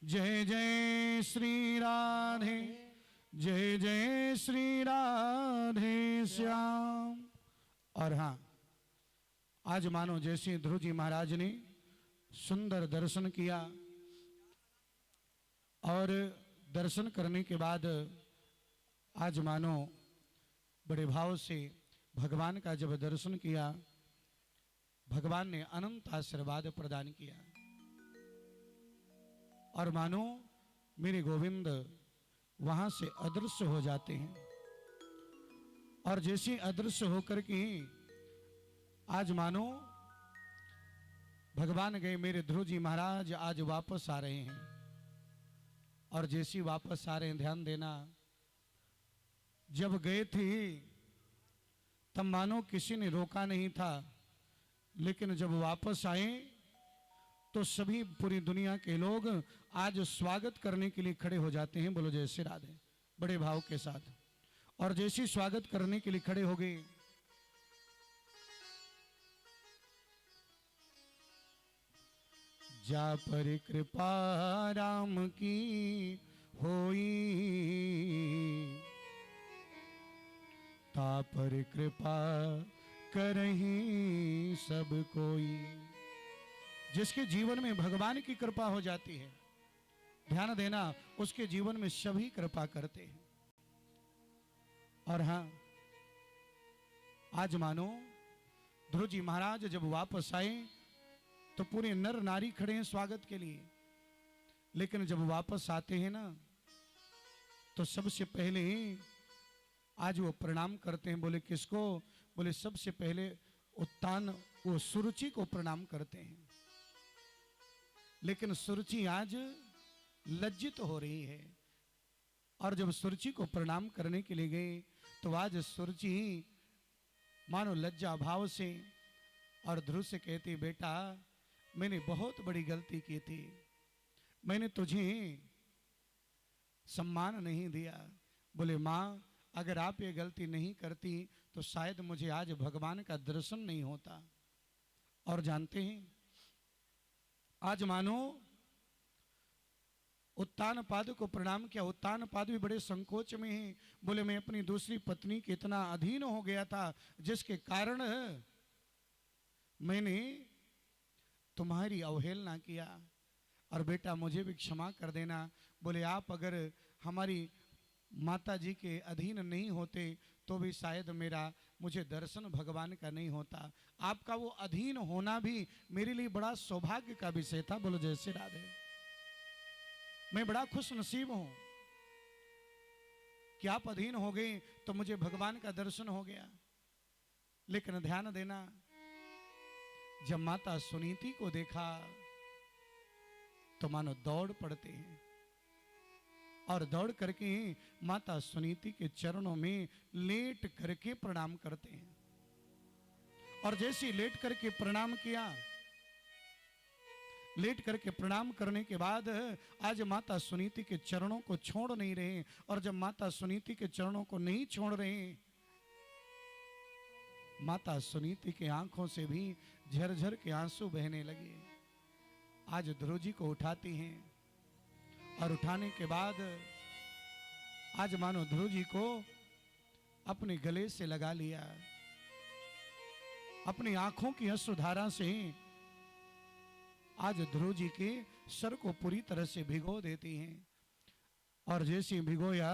जय जय श्री राधे, जय जय श्री राधे श्याम। और हाँ, आज मानो जैसे ध्रुव जी महाराज ने सुंदर दर्शन किया और दर्शन करने के बाद आज मानो बड़े भाव से भगवान का जब दर्शन किया, भगवान ने अनंत आशीर्वाद प्रदान किया और मानो मेरे गोविंद वहां से अदृश्य हो जाते हैं। और जैसे अदृश्य होकर के आज मानो भगवान गए, मेरे ध्रुव जी महाराज आज वापस आ रहे हैं। और जैसे वापस आ रहे हैं, ध्यान देना, जब गए थे तब मानो किसी ने रोका नहीं था, लेकिन जब वापस आए तो सभी पूरी दुनिया के लोग आज स्वागत करने के लिए खड़े हो जाते हैं। बोलो जय श्री राधे, बड़े भाव के साथ। और जैसे स्वागत करने के लिए खड़े हो गए, जा पर कृपा राम की होई, ता पर कृपा करहीं सब कोई। जिसके जीवन में भगवान की कृपा हो जाती है, ध्यान देना, उसके जीवन में सभी कृपा करते हैं। और हां, आज मानो ध्रुव जी महाराज जब वापस आए तो पूरे नर नारी खड़े हैं स्वागत के लिए। लेकिन जब वापस आते हैं ना, तो सबसे पहले आज वो प्रणाम करते हैं। बोले किसको? बोले सबसे पहले उत्तान वो सुरुचि को प्रणाम करते हैं। लेकिन सुरुचि आज लज्जित हो रही है। और जब सुरुचि को प्रणाम करने के लिए गए तो आज सुरुचि मानो लज्जा भाव से और ध्रुव से कहती, बेटा मैंने बहुत बड़ी गलती की थी, मैंने तुझे सम्मान नहीं दिया। बोले माँ, अगर आप ये गलती नहीं करती तो शायद मुझे आज भगवान का दर्शन नहीं होता। और जानते हैं, आज मानो उत्तान पाद को प्रणाम किया। उत्तान पाद भी बड़े संकोच में हैं। बोले मैं अपनी दूसरी पत्नी के इतना अधीन हो गया था जिसके कारण मैंने तुम्हारी अवहेलना किया, और बेटा मुझे भी क्षमा कर देना। बोले आप अगर हमारी माता जी के अधीन नहीं होते तो भी शायद मुझे दर्शन भगवान का नहीं होता। आपका वो अधीन होना भी मेरे लिए बड़ा सौभाग्य का विषय था। बोलो जय श्री राधे। मैं बड़ा खुश नसीब हूं कि आप अधीन हो गए तो मुझे भगवान का दर्शन हो गया। लेकिन ध्यान देना, जब माता सुनीति को देखा तो मानो दौड़ पड़ते हैं और दौड़ करके माता सुनीति के चरणों में लेट करके प्रणाम करते हैं। और जैसे लेट करके प्रणाम किया, लेट करके प्रणाम करने के बाद आज माता सुनीति के चरणों को छोड़ नहीं रहे। और जब माता सुनीति के चरणों को नहीं छोड़ रहे, माता सुनीति के आंखों से भी झरझर के आंसू बहने लगे। आज ध्रुव जी को उठाती हैं और उठाने के बाद आज मानो ध्रुव जी को अपने गले से लगा लिया, अपनी आंखों की अश्रुधारा से आज ध्रुव जी के सर को पूरी तरह से भिगो देती हैं। और जैसे भिगोया,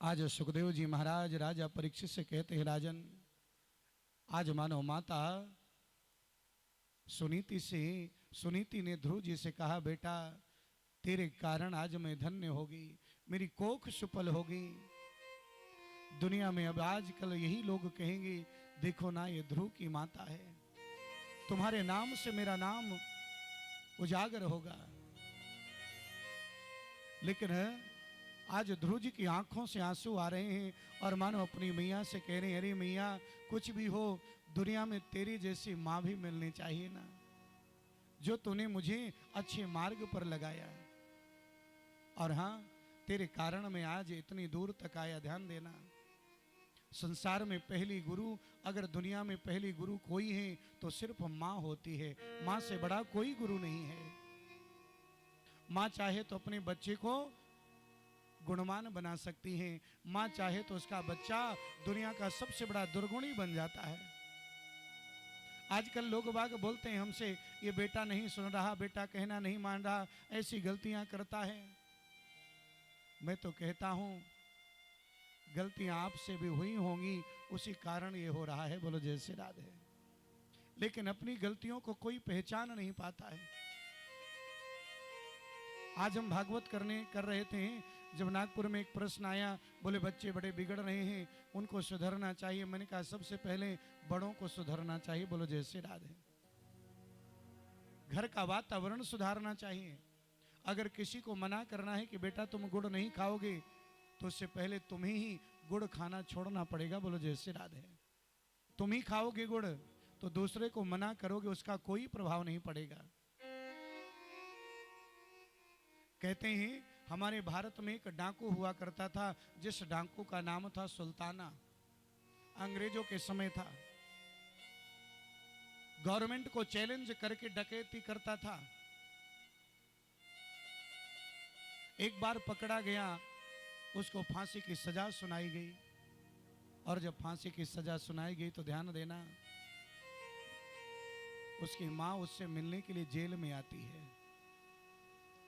आज सुखदेव जी महाराज राजा परीक्षित से कहते हैं, राजन आज मानो माता सुनीति ने ध्रुव जी से कहा, बेटा तेरे कारण आज मैं धन्य होगी, मेरी कोख सुपल होगी। दुनिया में अब आजकल यही लोग कहेंगे, देखो ना ये ध्रुव की माता है, तुम्हारे नाम से मेरा नाम उजागर होगा। लेकिन आज ध्रुव जी की आंखों से आंसू आ रहे हैं और मानो अपनी मैया से कह रहे हैं, अरे मैया कुछ भी हो, दुनिया में तेरी जैसी माँ भी मिलनी चाहिए ना, जो तूने मुझे अच्छे मार्ग पर लगाया। और हाँ, तेरे कारण मैं आज इतनी दूर तक आया। ध्यान देना, संसार में पहली गुरु, अगर दुनिया में पहली गुरु कोई है तो सिर्फ माँ होती है। माँ से बड़ा कोई गुरु नहीं है। माँ चाहे तो अपने बच्चे को गुणवान बना सकती है, माँ चाहे तो उसका बच्चा दुनिया का सबसे बड़ा दुर्गुणी बन जाता है। आजकल लोग बाग बोलते हैं हमसे, ये बेटा नहीं सुन रहा, बेटा कहना नहीं मान रहा, ऐसी गलतियां करता है। मैं तो कहता हूं गलतियां आपसे भी हुई होंगी, उसी कारण ये हो रहा है। बोलो जय श्री राधे। लेकिन अपनी गलतियों को कोई पहचान नहीं पाता है। आज हम भागवत कर रहे थे, जब नागपुर में एक प्रश्न आया, बोले बच्चे बड़े बिगड़ रहे हैं, उनको सुधरना चाहिए। मैंने कहा सबसे पहले बड़ों को सुधरना चाहिए। बोलो जय श्री राधे। घर का वातावरण सुधारना चाहिए। अगर किसी को मना करना है कि बेटा तुम गुड़ नहीं खाओगे, तो उससे पहले तुम्हें ही गुड़ खाना छोड़ना पड़ेगा। बोलो जय श्री राधे। तुम ही खाओगे गुड़, तो दूसरे को मना करोगे, उसका कोई प्रभाव नहीं पड़ेगा। कहते हैं हमारे भारत में एक डाकू हुआ करता था, जिस डाकू का नाम था सुल्ताना। अंग्रेजों के समय था। गवर्नमेंट को चैलेंज करके डकैती करता था। एक बार पकड़ा गया, उसको फांसी की सजा सुनाई गई। और जब फांसी की सजा सुनाई गई तो ध्यान देना, उसकी मां उससे मिलने के लिए जेल में आती है।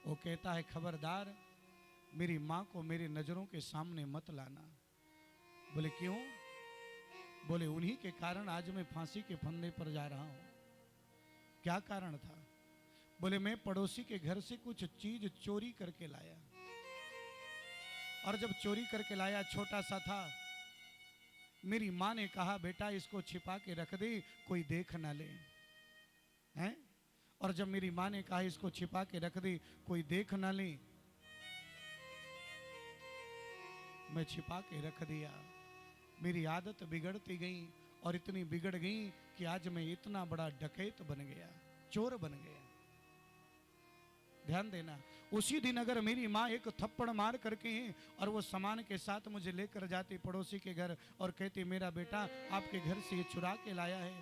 वो कहता है खबरदार, मेरी मां को मेरी नजरों के सामने मत लाना। बोले क्यों? बोले उन्हीं के कारण आज मैं फांसी के फंदे पर जा रहा हूं। क्या कारण था? बोले मैं पड़ोसी के घर से कुछ चीज चोरी करके लाया, और जब चोरी करके लाया, छोटा सा था, मेरी मां ने कहा बेटा इसको छिपा के रख दे, कोई देख ना ले। हैं? और जब मेरी मां ने कहा इसको छिपा के रख दे, कोई देख ना ले, मैं छिपा के रख दिया। मेरी आदत बिगड़ती गई और इतनी बिगड़ गई कि आज मैं इतना बड़ा डकैत बन गया, चोर बन गया। ध्यान देना, उसी दिन अगर मेरी माँ एक थप्पड़ मार करके और वो सामान के साथ मुझे लेकर जाती पड़ोसी के घर और कहती मेरा बेटा आपके घर से ये चुरा के लाया है,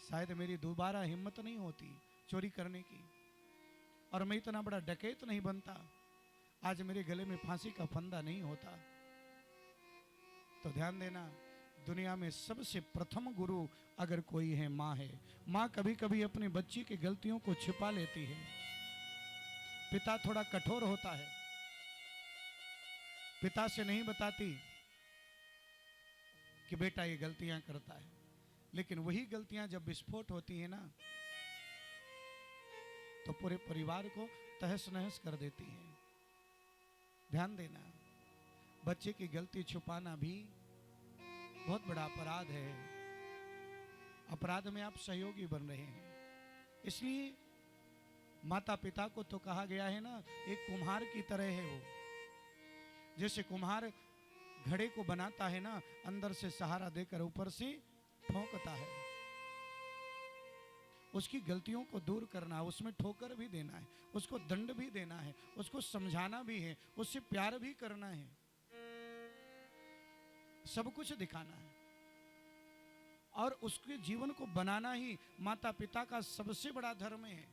शायद मेरी दोबारा हिम्मत नहीं होती चोरी करने की, और मैं इतना बड़ा डकैत नहीं बनता, आज मेरे गले में फांसी का फंदा नहीं होता। तो ध्यान देना, दुनिया में सबसे प्रथम गुरु अगर कोई है, माँ है। माँ कभी कभी अपनी बच्ची की गलतियों को छिपा लेती है। पिता थोड़ा कठोर होता है, पिता से नहीं बताती कि बेटा ये गलतियां करता है, लेकिन वही गलतियां जब विस्फोट होती है ना, तो पूरे परिवार को तहस नहस कर देती है। ध्यान देना, बच्चे की गलती छुपाना भी बहुत बड़ा अपराध है। अपराध में आप सहयोगी बन रहे हैं। इसलिए माता पिता को तो कहा गया है ना, एक कुम्हार की तरह है वो। जैसे कुम्हार घड़े को बनाता है ना, अंदर से सहारा देकर ऊपर से ठोकता है। उसकी गलतियों को दूर करना, उसमें ठोकर भी देना है, उसको दंड भी देना है, उसको समझाना भी है, उससे प्यार भी करना है, सब कुछ दिखाना है। और उसके जीवन को बनाना ही माता पिता का सबसे बड़ा धर्म है।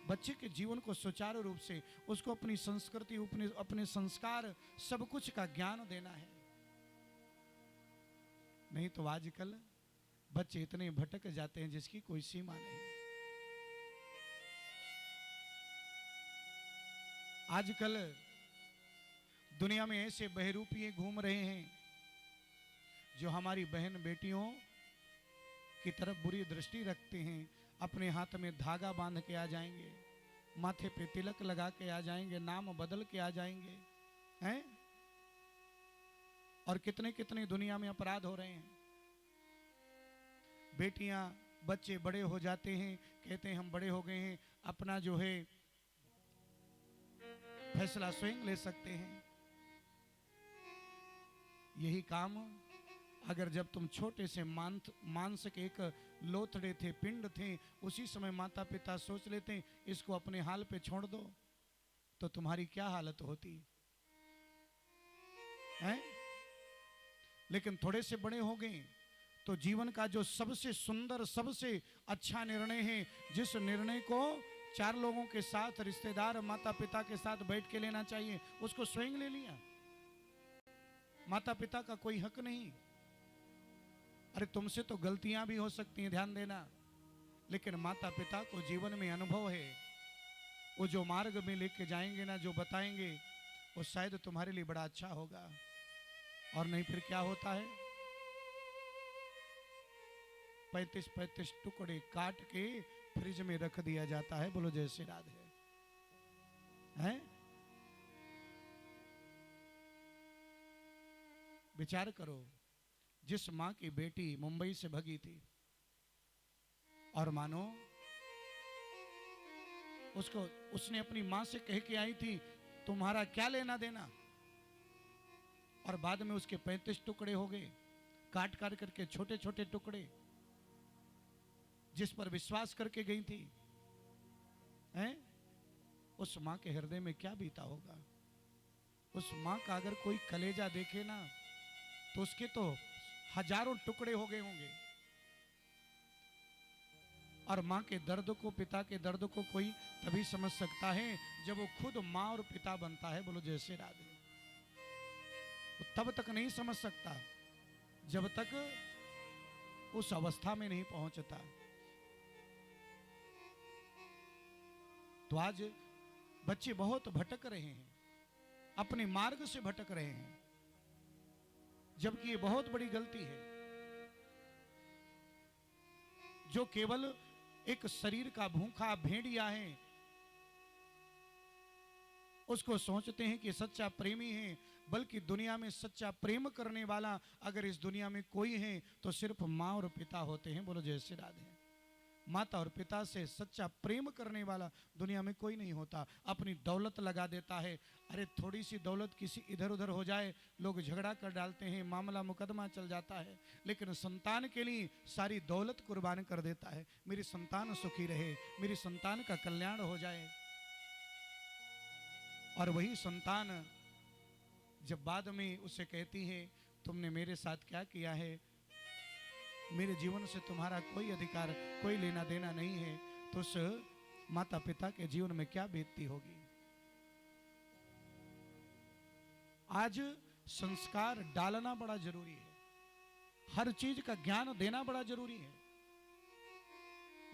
बच्चे के जीवन को सुचारू रूप से उसको अपनी संस्कृति, अपने संस्कार, सब कुछ का ज्ञान देना है। नहीं तो आजकल बच्चे इतने भटक जाते हैं जिसकी कोई सीमा नहीं। आजकल दुनिया में ऐसे बहरूपिये घूम रहे हैं जो हमारी बहन बेटियों की तरफ बुरी दृष्टि रखते हैं। अपने हाथ में धागा बांध के आ जाएंगे, माथे पे तिलक लगा के आ जाएंगे, नाम बदल के आ जाएंगे, हैं? और कितने कितने दुनिया में अपराध हो रहे हैं। बेटियां, बच्चे बड़े हो जाते हैं, कहते हैं हम बड़े हो गए हैं, अपना जो है फैसला स्वयं ले सकते हैं। यही काम अगर जब तुम छोटे से मांस के एक लोथड़े थे, पिंड थे, उसी समय माता पिता सोच लेते इसको अपने हाल पे छोड़ दो, तो तुम्हारी क्या हालत होती है? लेकिन थोड़े से बड़े हो गए तो जीवन का जो सबसे सुंदर, सबसे अच्छा निर्णय है, जिस निर्णय को 4 लोगों के साथ, रिश्तेदार माता पिता के साथ बैठ के लेना चाहिए, उसको स्वयं ले लिया। माता पिता का कोई हक नहीं। अरे तुमसे तो गलतियां भी हो सकती हैं, ध्यान देना, लेकिन माता पिता को जीवन में अनुभव है। वो जो मार्ग में लेके जाएंगे ना, जो बताएंगे, वो शायद तुम्हारे लिए बड़ा अच्छा होगा। और नहीं फिर क्या होता है, 35-35 टुकड़े काट के फ्रिज में रख दिया जाता है। बोलो जय श्री राधे। हैं? विचार करो, जिस मां की बेटी मुंबई से भगी थी और मानो उसने अपनी मां से कह के आई थी तुम्हारा क्या लेना देना, और बाद में उसके 35 टुकड़े हो गए, काट काट करके छोटे छोटे टुकड़े, जिस पर विश्वास करके गई थी। हैं? उस मां के हृदय में क्या बीता होगा। उस मां का अगर कोई कलेजा देखे ना, तो उसके तो हजारों टुकड़े हो गए होंगे। और मां के दर्द को, पिता के दर्द को कोई तभी समझ सकता है जब वो खुद मां और पिता बनता है। बोलो जय श्री राधे। वो तब तक नहीं समझ सकता जब तक उस अवस्था में नहीं पहुंचता। तो आज बच्चे बहुत भटक रहे हैं, अपने मार्ग से भटक रहे हैं, जबकि ये बहुत बड़ी गलती है। जो केवल एक शरीर का भूखा भेड़िया है, उसको सोचते हैं कि सच्चा प्रेमी है, बल्कि दुनिया में सच्चा प्रेम करने वाला अगर इस दुनिया में कोई है तो सिर्फ माँ और पिता होते हैं। बोलो जय श्री राधे। माता और पिता से सच्चा प्रेम करने वाला दुनिया में कोई नहीं होता। अपनी दौलत लगा देता है। अरे थोड़ी सी दौलत किसी इधर उधर हो जाए, लोग झगड़ा कर डालते हैं, मामला मुकदमा चल जाता है, लेकिन संतान के लिए सारी दौलत कुर्बान कर देता है। मेरी संतान सुखी रहे, मेरी संतान का कल्याण हो जाए। और वही संतान जब बाद में उसे कहती है तुमने मेरे साथ क्या किया है, मेरे जीवन से तुम्हारा कोई अधिकार, कोई लेना देना नहीं है, तो उस माता पिता के जीवन में क्या बीतती होगी। आज संस्कार डालना बड़ा जरूरी है, हर चीज का ज्ञान देना बड़ा जरूरी है।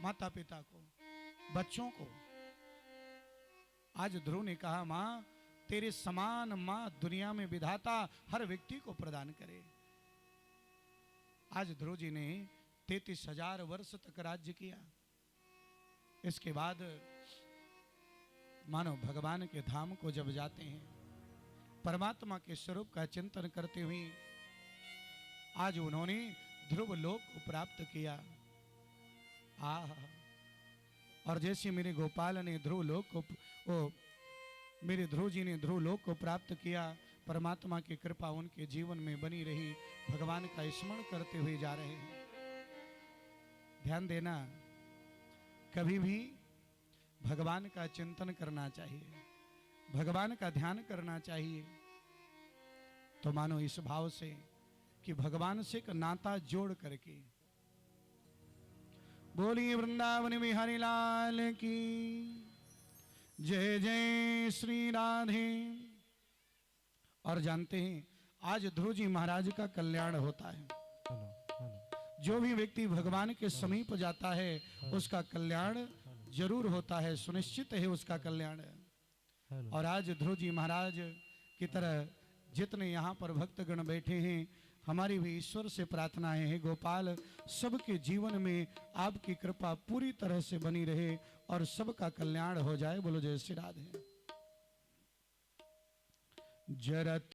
माता पिता को, बच्चों को। आज ध्रुव ने कहा मां तेरे समान मां दुनिया में विधाता हर व्यक्ति को प्रदान करे। आज ध्रुव जी ने 33,000 वर्ष तक राज्य किया। इसके बाद मानो भगवान के धाम को जब जाते हैं, परमात्मा के स्वरूप का चिंतन करते हुए आज उन्होंने ध्रुव लोक को प्राप्त किया। और जैसे मेरे गोपाल ने ध्रुव लोक को, मेरे ध्रुव जी ने ध्रुव लोक को प्राप्त किया, परमात्मा की कृपा उनके जीवन में बनी रही, भगवान का स्मरण करते हुए जा रहे हैं। ध्यान देना, कभी भी भगवान का चिंतन करना चाहिए, भगवान का ध्यान करना चाहिए। तो मानो इस भाव से कि भगवान से एक नाता जोड़ करके। बोलिए वृंदावन बिहारी लाल की जय जय श्री राधे। और जानते हैं आज ध्रुव जी महाराज का कल्याण होता है। जो भी व्यक्ति भगवान के समीप जाता है उसका कल्याण जरूर होता है, सुनिश्चित है उसका कल्याण। और आज ध्रुव जी महाराज की तरह जितने यहाँ पर भक्तगण बैठे हैं, हमारी भी ईश्वर से प्रार्थनाएं हैं, गोपाल सबके जीवन में आपकी कृपा पूरी तरह से बनी रहे और सबका कल्याण हो जाए। बोलो जय श्री राधे। जरत